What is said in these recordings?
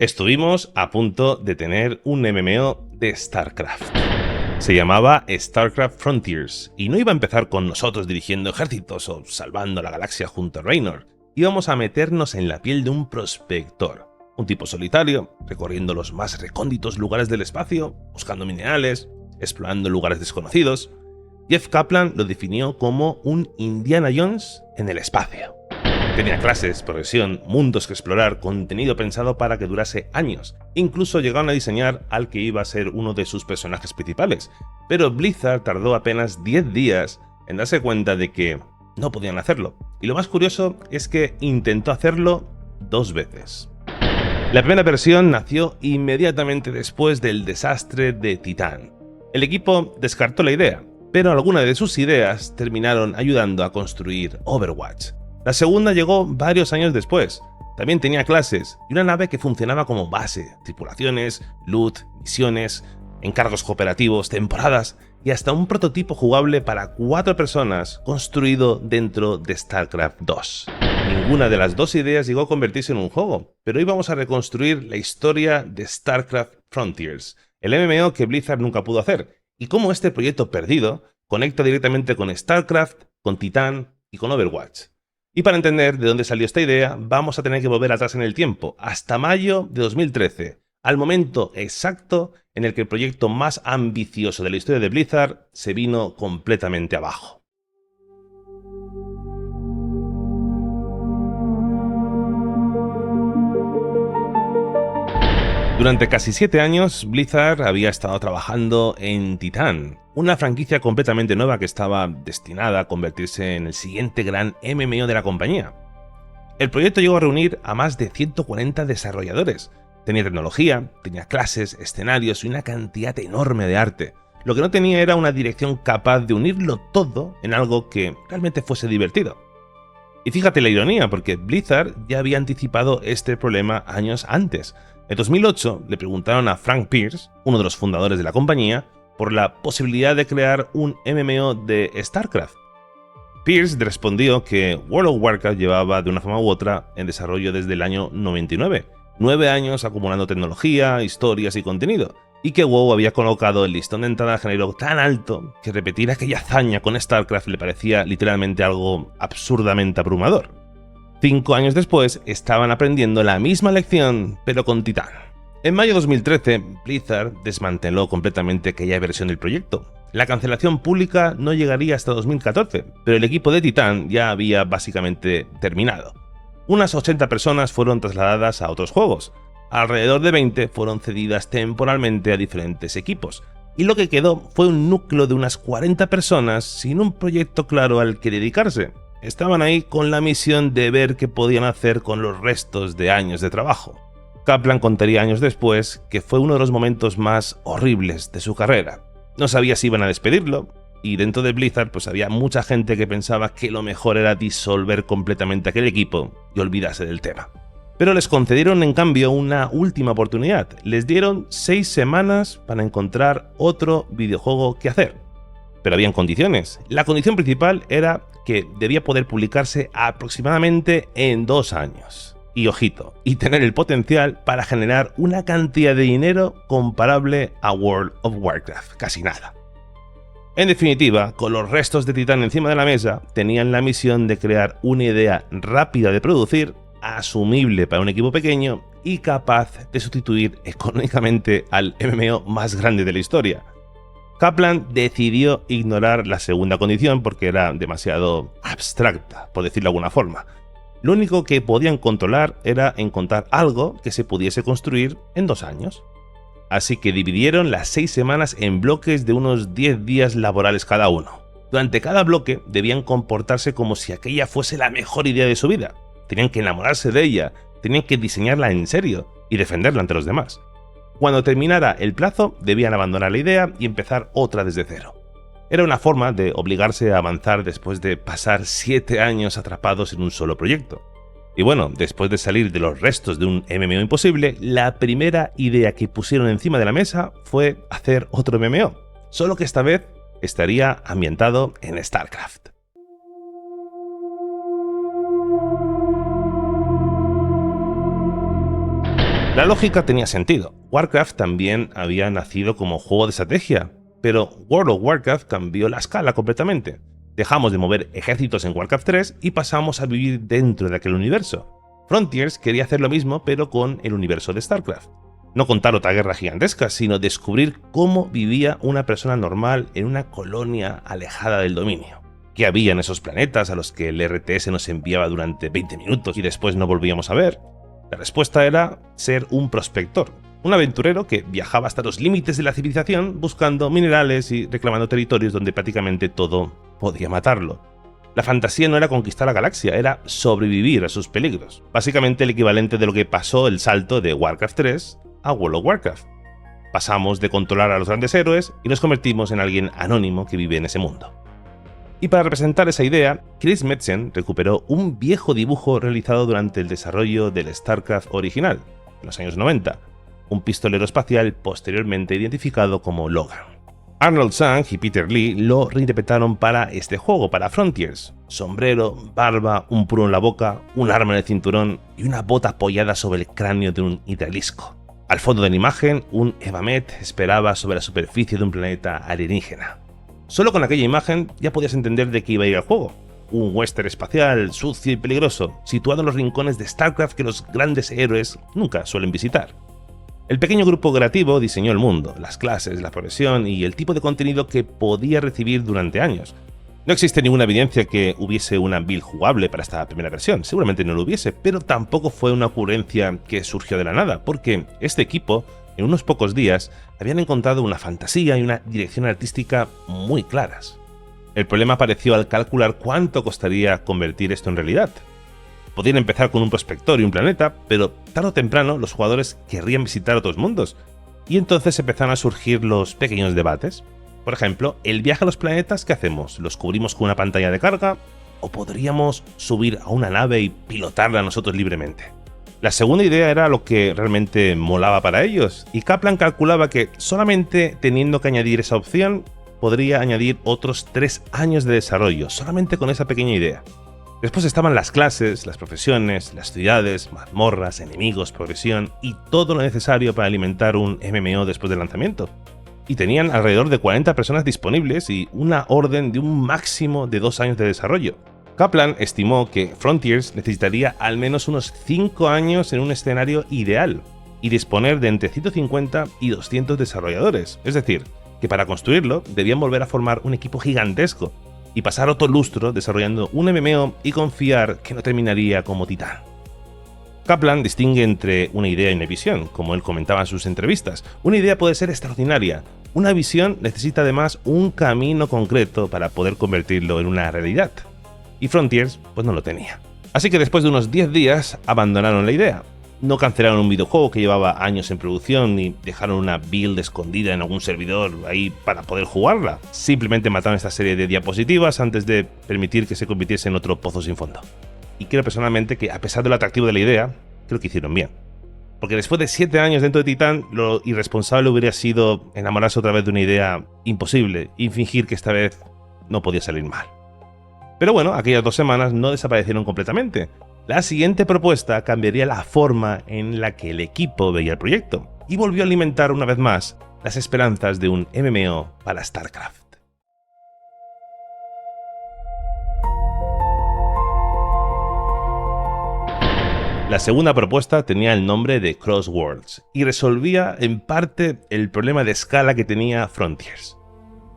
Estuvimos a punto de tener un MMO de StarCraft. Se llamaba StarCraft Frontiers y no iba a empezar con nosotros dirigiendo ejércitos o salvando la galaxia junto a Raynor. Íbamos a meternos en la piel de un prospector, un tipo solitario, recorriendo los más recónditos lugares del espacio, buscando minerales, explorando lugares desconocidos. Jeff Kaplan lo definió como un Indiana Jones en el espacio. Tenía clases, progresión, mundos que explorar, contenido pensado para que durase años. Incluso llegaron a diseñar al que iba a ser uno de sus personajes principales. Pero Blizzard tardó apenas 10 días en darse cuenta de que no podían hacerlo. Y lo más curioso es que intentó hacerlo 2 veces. La primera versión nació inmediatamente después del desastre de Titán. El equipo descartó la idea, pero algunas de sus ideas terminaron ayudando a construir Overwatch. La segunda llegó varios años después. También tenía clases y una nave que funcionaba como base, tripulaciones, loot, misiones, encargos cooperativos, temporadas y hasta un prototipo jugable para 4 personas construido dentro de StarCraft 2. Ninguna de las 2 ideas llegó a convertirse en un juego, pero hoy vamos a reconstruir la historia de StarCraft Frontiers, el MMO que Blizzard nunca pudo hacer, y cómo este proyecto perdido conecta directamente con StarCraft, con Titán y con Overwatch. Y para entender de dónde salió esta idea, vamos a tener que volver atrás en el tiempo, hasta mayo de 2013, al momento exacto en el que el proyecto más ambicioso de la historia de Blizzard se vino completamente abajo. Durante casi 7 años, Blizzard había estado trabajando en Titán, una franquicia completamente nueva que estaba destinada a convertirse en el siguiente gran MMO de la compañía. El proyecto llegó a reunir a más de 140 desarrolladores. Tenía tecnología, tenía clases, escenarios y una cantidad enorme de arte. Lo que no tenía era una dirección capaz de unirlo todo en algo que realmente fuese divertido. Y fíjate la ironía, porque Blizzard ya había anticipado este problema años antes. En 2008 le preguntaron a Frank Pierce, uno de los fundadores de la compañía, por la posibilidad de crear un MMO de StarCraft. Pierce respondió que World of Warcraft llevaba de una forma u otra en desarrollo desde el año 99, 9 años acumulando tecnología, historias y contenido, y que WoW había colocado el listón de entrada género tan alto que repetir aquella hazaña con StarCraft le parecía literalmente algo absurdamente abrumador. 5 años después estaban aprendiendo la misma lección, pero con Titán. En mayo de 2013, Blizzard desmanteló completamente aquella versión del proyecto. La cancelación pública no llegaría hasta 2014, pero el equipo de Titán ya había básicamente terminado. Unas 80 personas fueron trasladadas a otros juegos. Alrededor de 20 fueron cedidas temporalmente a diferentes equipos. Y lo que quedó fue un núcleo de unas 40 personas sin un proyecto claro al que dedicarse. Estaban ahí con la misión de ver qué podían hacer con los restos de años de trabajo. Kaplan contaría años después que fue uno de los momentos más horribles de su carrera. No sabía si iban a despedirlo, y dentro de Blizzard pues había mucha gente que pensaba que lo mejor era disolver completamente aquel equipo y olvidarse del tema. Pero les concedieron en cambio una última oportunidad. Les dieron 6 semanas para encontrar otro videojuego que hacer. Pero habían condiciones. La condición principal era que debía poder publicarse aproximadamente en 2 años. Y ojito, y tener el potencial para generar una cantidad de dinero comparable a World of Warcraft, casi nada. En definitiva, con los restos de Titán encima de la mesa, tenían la misión de crear una idea rápida de producir, asumible para un equipo pequeño y capaz de sustituir económicamente al MMO más grande de la historia. Kaplan decidió ignorar la segunda condición porque era demasiado abstracta, por decirlo de alguna forma. Lo único que podían controlar era encontrar algo que se pudiese construir en 2 años. Así que dividieron las 6 semanas en bloques de unos 10 días laborales cada uno. Durante cada bloque debían comportarse como si aquella fuese la mejor idea de su vida. Tenían que enamorarse de ella, tenían que diseñarla en serio y defenderla ante los demás. Cuando terminara el plazo, debían abandonar la idea y empezar otra desde cero. Era una forma de obligarse a avanzar después de pasar 7 años atrapados en un solo proyecto. Y bueno, después de salir de los restos de un MMO imposible, la primera idea que pusieron encima de la mesa fue hacer otro MMO, solo que esta vez estaría ambientado en StarCraft. La lógica tenía sentido. Warcraft también había nacido como juego de estrategia, pero World of Warcraft cambió la escala completamente. Dejamos de mover ejércitos en Warcraft 3 y pasamos a vivir dentro de aquel universo. Frontiers quería hacer lo mismo, pero con el universo de StarCraft. No contar otra guerra gigantesca, sino descubrir cómo vivía una persona normal en una colonia alejada del dominio. ¿Qué había en esos planetas a los que el RTS nos enviaba durante 20 minutos y después no volvíamos a ver? La respuesta era ser un prospector, un aventurero que viajaba hasta los límites de la civilización buscando minerales y reclamando territorios donde prácticamente todo podía matarlo. La fantasía no era conquistar la galaxia, era sobrevivir a sus peligros. Básicamente el equivalente de lo que pasó el salto de Warcraft 3 a World of Warcraft. Pasamos de controlar a los grandes héroes y nos convertimos en alguien anónimo que vive en ese mundo. Y para representar esa idea, Chris Metzen recuperó un viejo dibujo realizado durante el desarrollo del StarCraft original, en los años 90, un pistolero espacial posteriormente identificado como Logan. Arnold Sang y Peter Lee lo reinterpretaron para este juego, para Frontiers. Sombrero, barba, un puro en la boca, un arma en el cinturón y una bota apoyada sobre el cráneo de un hidralisco. Al fondo de la imagen, un Evamet esperaba sobre la superficie de un planeta alienígena. Solo con aquella imagen ya podías entender de qué iba a ir el juego. Un western espacial, sucio y peligroso, situado en los rincones de StarCraft que los grandes héroes nunca suelen visitar. El pequeño grupo creativo diseñó el mundo, las clases, la progresión y el tipo de contenido que podía recibir durante años. No existe ninguna evidencia que hubiese una build jugable para esta primera versión, seguramente no lo hubiese, pero tampoco fue una ocurrencia que surgió de la nada, porque este equipo, en unos pocos días, habían encontrado una fantasía y una dirección artística muy claras. El problema apareció al calcular cuánto costaría convertir esto en realidad. Podían empezar con un prospector y un planeta, pero tarde o temprano los jugadores querrían visitar otros mundos, y entonces empezaron a surgir los pequeños debates. Por ejemplo, el viaje a los planetas, ¿qué hacemos? ¿Los cubrimos con una pantalla de carga? ¿O podríamos subir a una nave y pilotarla nosotros libremente? La segunda idea era lo que realmente molaba para ellos, y Kaplan calculaba que solamente teniendo que añadir esa opción, podría añadir otros 3 años de desarrollo, solamente con esa pequeña idea. Después estaban las clases, las profesiones, las ciudades, mazmorras, enemigos, progresión y todo lo necesario para alimentar un MMO después del lanzamiento. Y tenían alrededor de 40 personas disponibles y una orden de un máximo de 2 años de desarrollo. Kaplan estimó que Frontiers necesitaría al menos unos 5 años en un escenario ideal y disponer de entre 150 y 200 desarrolladores, es decir, que para construirlo debían volver a formar un equipo gigantesco y pasar otro lustro desarrollando un MMO y confiar que no terminaría como Titán. Kaplan distingue entre una idea y una visión, como él comentaba en sus entrevistas. Una idea puede ser extraordinaria, una visión necesita además un camino concreto para poder convertirlo en una realidad. Y Frontiers pues no lo tenía. Así que después de unos 10 días abandonaron la idea. No cancelaron un videojuego que llevaba años en producción ni dejaron una build escondida en algún servidor ahí para poder jugarla. Simplemente mataron esta serie de diapositivas antes de permitir que se convirtiese en otro pozo sin fondo. Y creo personalmente que, a pesar de lo atractivo de la idea, creo que hicieron bien. Porque después de 7 años dentro de Titán, lo irresponsable hubiera sido enamorarse otra vez de una idea imposible y fingir que esta vez no podía salir mal. Pero bueno, aquellas 2 semanas no desaparecieron completamente. La siguiente propuesta cambiaría la forma en la que el equipo veía el proyecto y volvió a alimentar una vez más las esperanzas de un MMO para StarCraft. La segunda propuesta tenía el nombre de Crossworlds y resolvía en parte el problema de escala que tenía Frontiers.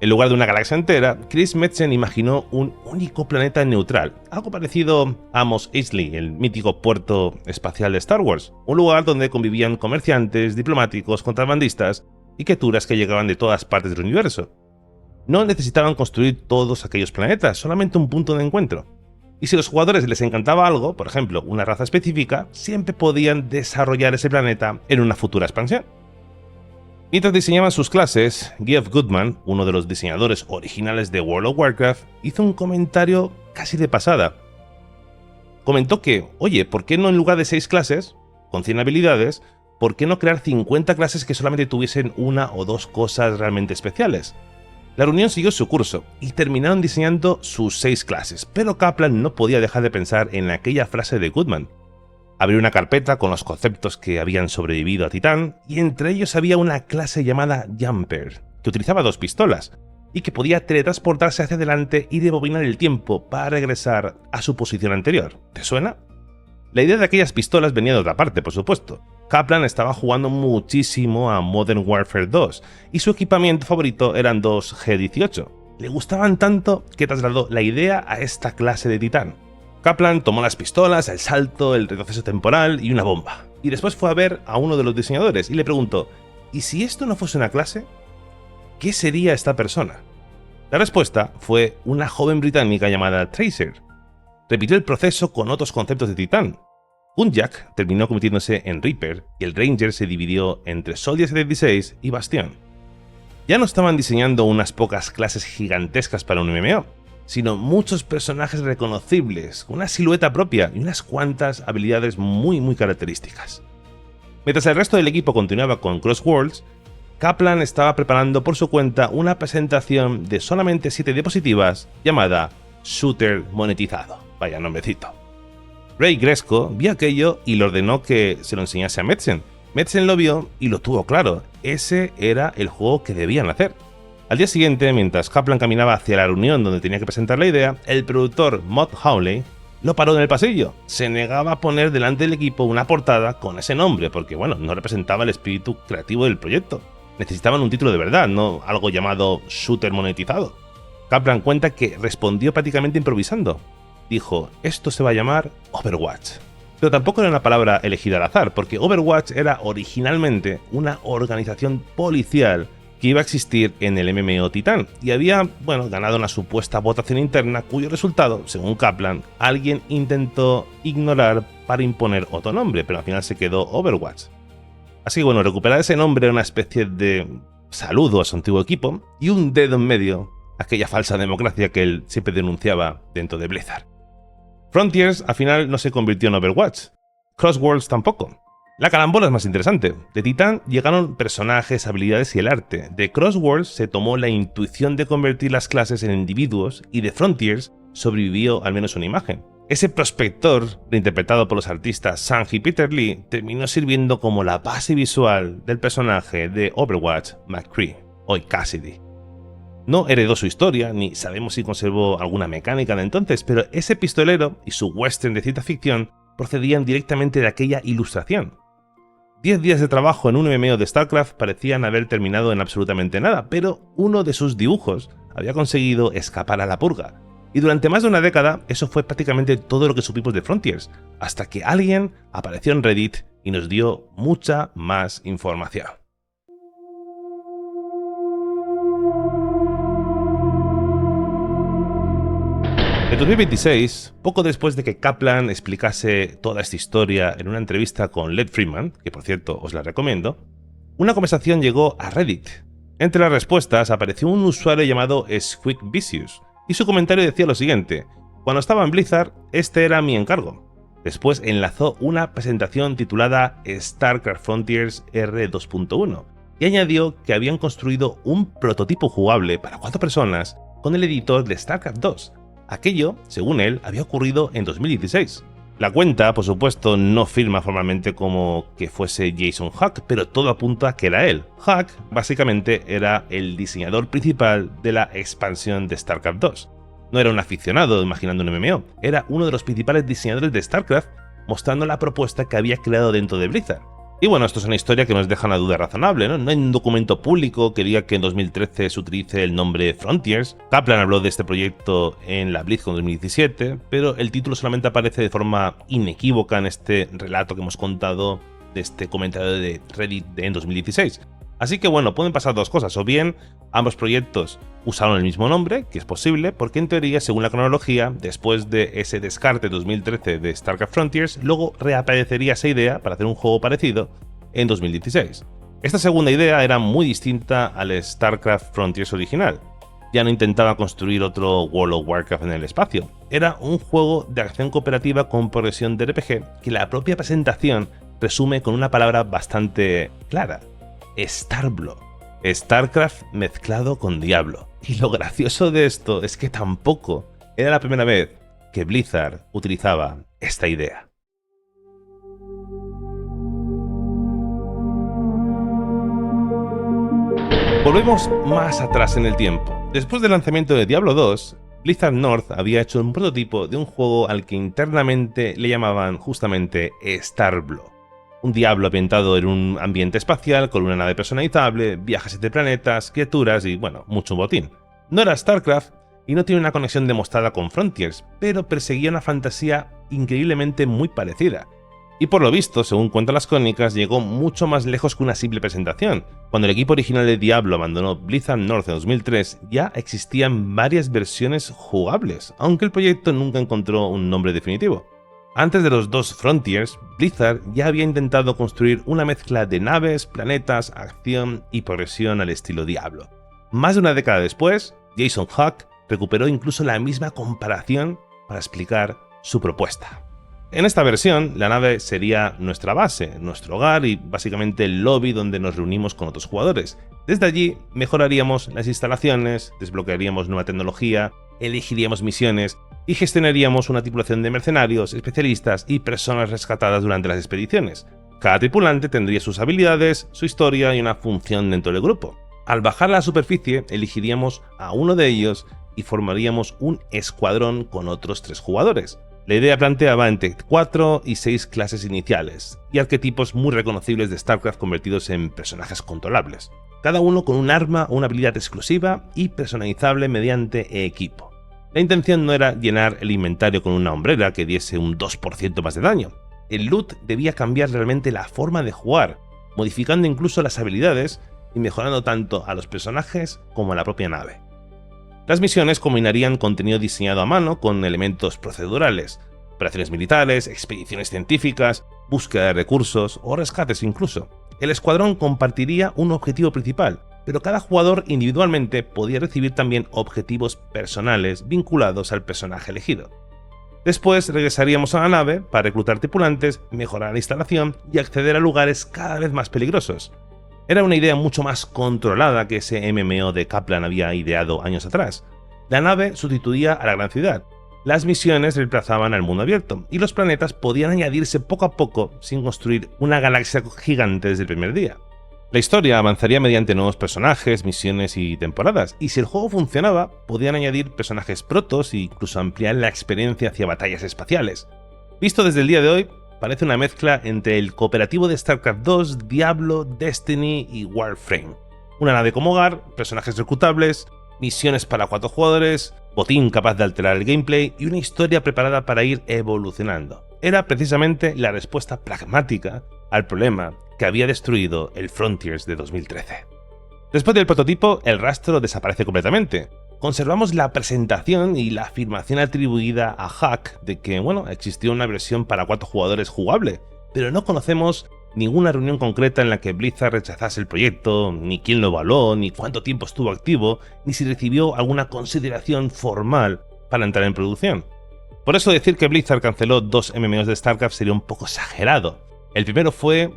En lugar de una galaxia entera, Chris Metzen imaginó un único planeta neutral, algo parecido a Mos Eisley, el mítico puerto espacial de Star Wars, un lugar donde convivían comerciantes, diplomáticos, contrabandistas y criaturas que llegaban de todas partes del universo. No necesitaban construir todos aquellos planetas, solamente un punto de encuentro. Y si a los jugadores les encantaba algo, por ejemplo, una raza específica, siempre podían desarrollar ese planeta en una futura expansión. Mientras diseñaban sus clases, Geoff Goodman, uno de los diseñadores originales de World of Warcraft, hizo un comentario casi de pasada. Comentó que, oye, ¿por qué no en lugar de 6 clases, con 100 habilidades, por qué no crear 50 clases que solamente tuviesen 1 o 2 cosas realmente especiales? La reunión siguió su curso y terminaron diseñando sus 6 clases, pero Kaplan no podía dejar de pensar en aquella frase de Goodman. Abrió una carpeta con los conceptos que habían sobrevivido a Titán, y entre ellos había una clase llamada Jumper, que utilizaba 2 pistolas, y que podía teletransportarse hacia adelante y rebobinar el tiempo para regresar a su posición anterior. ¿Te suena? La idea de aquellas pistolas venía de otra parte, por supuesto. Kaplan estaba jugando muchísimo a Modern Warfare 2, y su equipamiento favorito eran 2 G-18. Le gustaban tanto que trasladó la idea a esta clase de Titán. Kaplan tomó las pistolas, el salto, el retroceso temporal y una bomba, y después fue a ver a uno de los diseñadores y le preguntó: ¿y si esto no fuese una clase? ¿Qué sería esta persona? La respuesta fue una joven británica llamada Tracer. Repitió el proceso con otros conceptos de Titán. Jack terminó convirtiéndose en Reaper y el Ranger se dividió entre Soldier 76 y Bastion. Ya no estaban diseñando unas pocas clases gigantescas para un MMO, sino muchos personajes reconocibles, con una silueta propia y unas cuantas habilidades muy características. Mientras el resto del equipo continuaba con Crossworlds, Kaplan estaba preparando por su cuenta una presentación de solamente 7 diapositivas llamada Shooter Monetizado. Vaya nombrecito. Ray Gresco vio aquello y le ordenó que se lo enseñase a Metzen. Metzen lo vio y lo tuvo claro, ese era el juego que debían hacer. Al día siguiente, mientras Kaplan caminaba hacia la reunión donde tenía que presentar la idea, el productor Mott Hawley lo paró en el pasillo. Se negaba a poner delante del equipo una portada con ese nombre, porque bueno, no representaba el espíritu creativo del proyecto. Necesitaban un título de verdad, no algo llamado Shooter Monetizado. Kaplan cuenta que respondió prácticamente improvisando. Dijo: esto se va a llamar Overwatch. Pero tampoco era una palabra elegida al azar, porque Overwatch era originalmente una organización policial que iba a existir en el MMO Titán, y había, ganado una supuesta votación interna cuyo resultado, según Kaplan, alguien intentó ignorar para imponer otro nombre, pero al final se quedó Overwatch. Así que recuperar ese nombre era una especie de saludo a su antiguo equipo, y un dedo en medio a aquella falsa democracia que él siempre denunciaba dentro de Blizzard. Frontiers al final no se convirtió en Overwatch, Crossworlds tampoco. La carambola es más interesante. De Titán llegaron personajes, habilidades y el arte. De Crossworlds se tomó la intuición de convertir las clases en individuos, y de Frontiers sobrevivió al menos una imagen. Ese prospector, reinterpretado por los artistas Sang y Peter Lee, terminó sirviendo como la base visual del personaje de Overwatch, McCree, hoy Cassidy. No heredó su historia, ni sabemos si conservó alguna mecánica de entonces, pero ese pistolero y su western de ciencia ficción procedían directamente de aquella ilustración. 10 días de trabajo en un MMO de StarCraft parecían haber terminado en absolutamente nada, pero uno de sus dibujos había conseguido escapar a la purga. Y durante más de una década, eso fue prácticamente todo lo que supimos de Frontiers, hasta que alguien apareció en Reddit y nos dio mucha más información. En 2026, poco después de que Kaplan explicase toda esta historia en una entrevista con Led Freeman, que por cierto os la recomiendo, una conversación llegó a Reddit. Entre las respuestas apareció un usuario llamado Squeak Vicious, y su comentario decía lo siguiente: cuando estaba en Blizzard, este era mi encargo. Después enlazó una presentación titulada StarCraft Frontiers R2.1 y añadió que habían construido un prototipo jugable para 4 personas con el editor de StarCraft 2. Aquello, según él, había ocurrido en 2016. La cuenta, por supuesto, no firma formalmente como que fuese Jason Hack, pero todo apunta a que era él. Hack, básicamente, era el diseñador principal de la expansión de StarCraft 2. No era un aficionado imaginando un MMO, era uno de los principales diseñadores de StarCraft, mostrando la propuesta que había creado dentro de Blizzard. Y esto es una historia que nos deja una duda razonable, ¿no? No hay un documento público que diga que en 2013 se utilice el nombre Frontiers. Kaplan habló de este proyecto en la BlizzCon 2017, pero el título solamente aparece de forma inequívoca en este relato que hemos contado de este comentario de Reddit en 2016. Así que pueden pasar dos cosas: o bien ambos proyectos usaron el mismo nombre, que es posible, porque en teoría, según la cronología, después de ese descarte 2013 de StarCraft Frontiers, luego reaparecería esa idea para hacer un juego parecido en 2016. Esta segunda idea era muy distinta al StarCraft Frontiers original. Ya no intentaba construir otro World of Warcraft en el espacio. Era un juego de acción cooperativa con progresión de RPG que la propia presentación resume con una palabra bastante clara: Starblood. StarCraft mezclado con Diablo. Y lo gracioso de esto es que tampoco era la primera vez que Blizzard utilizaba esta idea. Volvemos más atrás en el tiempo. Después del lanzamiento de Diablo 2, Blizzard North había hecho un prototipo de un juego al que internamente le llamaban justamente Starblow. Un Diablo ambientado en un ambiente espacial con una nave personalizable, viajes entre planetas, criaturas y, bueno, mucho botín. No era StarCraft y no tiene una conexión demostrada con Frontiers, pero perseguía una fantasía increíblemente muy parecida. Y por lo visto, según cuentan las crónicas, llegó mucho más lejos que una simple presentación. Cuando el equipo original de Diablo abandonó Blizzard North en 2003, ya existían varias versiones jugables, aunque el proyecto nunca encontró un nombre definitivo. Antes de los dos Frontiers, Blizzard ya había intentado construir una mezcla de naves, planetas, acción y progresión al estilo Diablo. Más de una década después, Jason Hawk recuperó incluso la misma comparación para explicar su propuesta. En esta versión, la nave sería nuestra base, nuestro hogar y básicamente el lobby donde nos reunimos con otros jugadores. Desde allí mejoraríamos las instalaciones, desbloquearíamos nueva tecnología, elegiríamos misiones y gestionaríamos una tripulación de mercenarios, especialistas y personas rescatadas durante las expediciones. Cada tripulante tendría sus habilidades, su historia y una función dentro del grupo. Al bajar a la superficie, elegiríamos a uno de ellos y formaríamos un escuadrón con otros 3 jugadores. La idea planteaba entre 4 y 6 clases iniciales, y arquetipos muy reconocibles de StarCraft convertidos en personajes controlables, cada uno con un arma o una habilidad exclusiva y personalizable mediante equipo. La intención no era llenar el inventario con una hombrera que diese un 2% más de daño. El loot debía cambiar realmente la forma de jugar, modificando incluso las habilidades y mejorando tanto a los personajes como a la propia nave. Las misiones combinarían contenido diseñado a mano con elementos procedurales, operaciones militares, expediciones científicas, búsqueda de recursos o rescates incluso. El escuadrón compartiría un objetivo principal, pero cada jugador individualmente podía recibir también objetivos personales vinculados al personaje elegido. Después regresaríamos a la nave para reclutar tripulantes, mejorar la instalación y acceder a lugares cada vez más peligrosos. Era una idea mucho más controlada que ese MMO de Kaplan había ideado años atrás. La nave sustituía a la gran ciudad, las misiones reemplazaban al mundo abierto, y los planetas podían añadirse poco a poco sin construir una galaxia gigante desde el primer día. La historia avanzaría mediante nuevos personajes, misiones y temporadas, y si el juego funcionaba, podían añadir personajes protos e incluso ampliar la experiencia hacia batallas espaciales. Visto desde el día de hoy, parece una mezcla entre el cooperativo de StarCraft 2, Diablo, Destiny y Warframe. Una nave como hogar, personajes reclutables, misiones para 4 jugadores, botín capaz de alterar el gameplay y una historia preparada para ir evolucionando. Era precisamente la respuesta pragmática al problema que había destruido el Frontiers de 2013. Después del prototipo, el rastro desaparece completamente. Conservamos la presentación y la afirmación atribuida a Hack de que, existió una versión para 4 jugadores jugable, pero no conocemos ninguna reunión concreta en la que Blizzard rechazase el proyecto, ni quién lo evaluó, ni cuánto tiempo estuvo activo, ni si recibió alguna consideración formal para entrar en producción. Por eso decir que Blizzard canceló 2 MMOs de StarCraft sería un poco exagerado. El primero fue,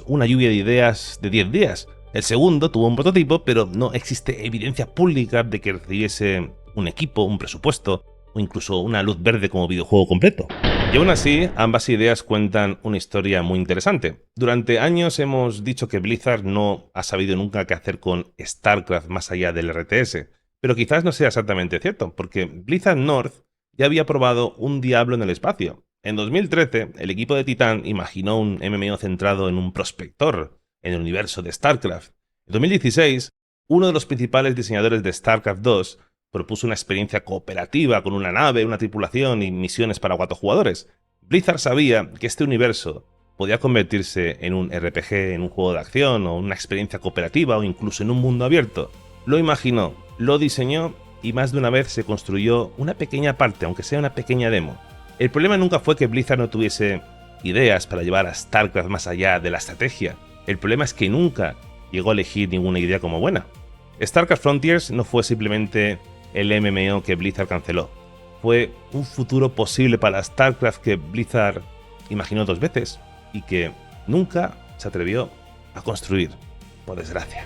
una lluvia de ideas de 10 días. El segundo tuvo un prototipo, pero no existe evidencia pública de que recibiese un equipo, un presupuesto o incluso una luz verde como videojuego completo. Y aún así, ambas ideas cuentan una historia muy interesante. Durante años hemos dicho que Blizzard no ha sabido nunca qué hacer con StarCraft más allá del RTS, pero quizás no sea exactamente cierto, porque Blizzard North ya había probado un Diablo en el espacio. En 2013, el equipo de Titan imaginó un MMO centrado en un prospector en el universo de StarCraft. En 2016, uno de los principales diseñadores de StarCraft 2 propuso una experiencia cooperativa con una nave, una tripulación y misiones para 4 jugadores. Blizzard sabía que este universo podía convertirse en un RPG, en un juego de acción o una experiencia cooperativa o incluso en un mundo abierto. Lo imaginó, lo diseñó y más de una vez se construyó una pequeña parte, aunque sea una pequeña demo. El problema nunca fue que Blizzard no tuviese ideas para llevar a StarCraft más allá de la estrategia. El problema es que nunca llegó a elegir ninguna idea como buena. StarCraft Frontiers no fue simplemente el MMO que Blizzard canceló. Fue un futuro posible para StarCraft que Blizzard imaginó 2 veces y que nunca se atrevió a construir, por desgracia.